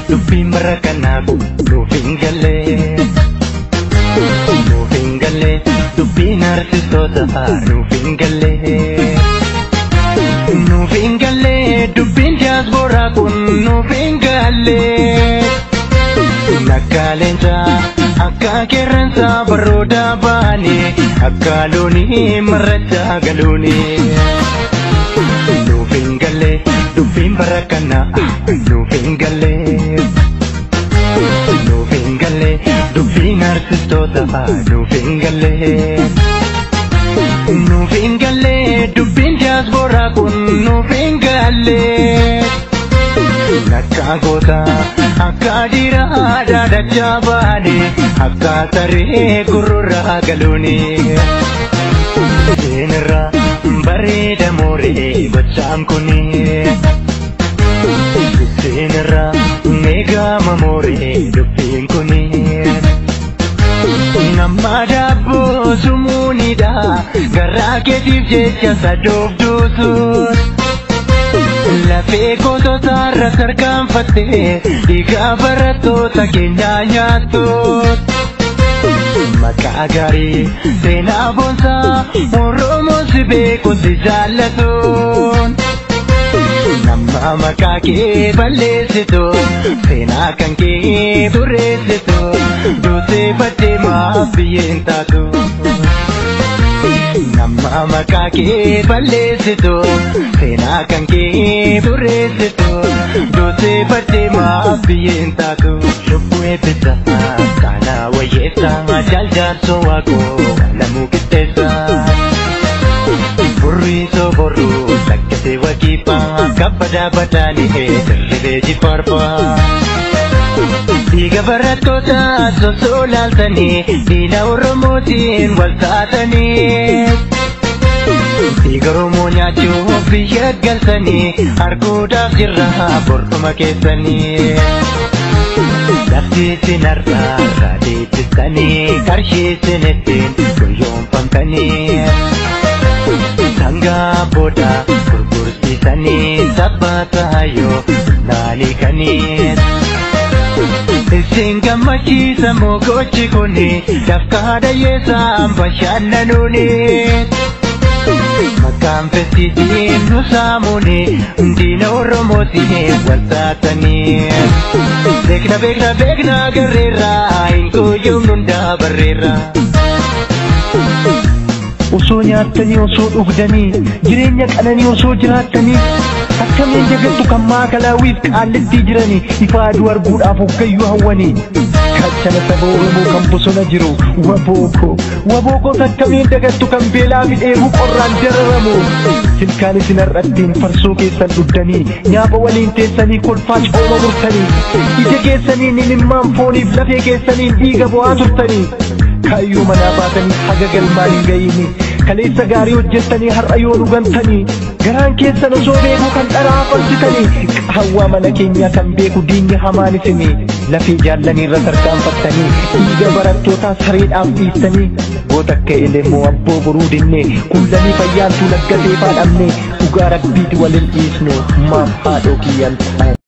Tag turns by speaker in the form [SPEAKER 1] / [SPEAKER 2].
[SPEAKER 1] dubbiin bara kanaaf nuuf hin galle. Nuuf hin galle dubbiin artistoota nuuf hin galle. Nuuf hin galle dubbiin diaspora kun nuuf hin galle. Nakkaaleensa akka qeerransa barooda baane akka loonii marracha galuuni. Nuuf hin galle dubbiin bara kanaa nuuf hin galle. Nuuf hin galle dubbiin artistoota nuuf hin galle. Nuuf hin galle dubbiin diaspora kun nuuf hin galle. Akka goota akka dhiiraa daadachaa baane akka saree gurra galuuni. Seenirraa bareeda mooree gochaan kuni. Seenirraa eegama mooree dubbiin kuni. Nama daabboo sumuunidha garaa keetiif jecha sadoofduusuun. Lafee gootota irra sarkaanfattee dhiiga barattoota keenyaa nyaattuun. Maqaa gaarii seenaa boonsaa Oromoon si beeku si jaallatuun. Nama maqaa kee balleessitu seenaa kan kee xureessitu duutee baddee maaf biyyeen taatu. Nama maqaa kee balleessitu seenaa kan kee xureessitu duutee baddee maaf biyyeen taatu. Lubbuu eebbisa kana wayyeessa jaaljaarso waaqoo lamuu qixxeessa. Burrii soborruu lakkatee wakiifaa kabbadaa badaanii dirribee jifaarfaa. Dhiiga barattoota sosoo laaltanii diina Oromootiin wal taatanii. Dhiiga Oromoo nyaachuuf biyya galtanii arguudhaaf jirra bortuma keessanii. Lafti isin har'aa deebistanii qarshii isin ittiin guyyoomfamtanii. Sangaa booda gurgursiisanii sabbata yoo naanikanii. Isin gammachiisa mogochi kuni dafkaa dhayyeessaan bashannanuuni. Maqaan festiitiin nu saamuuni diina Oromootiin wal taatanii. Beekna garreerraa hin guyyuun hundaa barreerraa. Osoo nyaattanii osoo dhugdanii jireenya qananii osoo jiraattanii akkamiin jagattu kan maakalaawwiif qaallitti jiranii ifa aduu arguudhaaf hoggayyuu hawwanii. Kachana saba Oromoo kan bosona jiru wabookoo akkamiin dagattu kan beelaa fi dheebuu qorraan dararamu. Silkaan isin har'attiin farsoo keessan dhugdanii nyaapa waliin teessanii kolfaa cooma murtanii. Ija keessaniin imimmaan fooniif lafee keessaniin dhiiga bu'aa turtanii. Kaayyoo manaa baatanii haga galmaan hin ga'ini. Kaleessa gaarii hojjettanii har'a yoo dhugantanii. Garaan keessan osoo beeku kan dharaa farsitanii. Qahawwaa mana keenyaa kan beeku diinni hamaan isinii. Lafee jaallanii irra tarkaanfattanii. Dhiiga barattootaa sareedhaaf dhiistanii. Goota akka elemoo abboo boruu dinnee. Kullanii fayyaantuu laggatee faadhamnee. Dhugaa rabbiiti waliin dhiisnu maaf haadhoo kiyyan.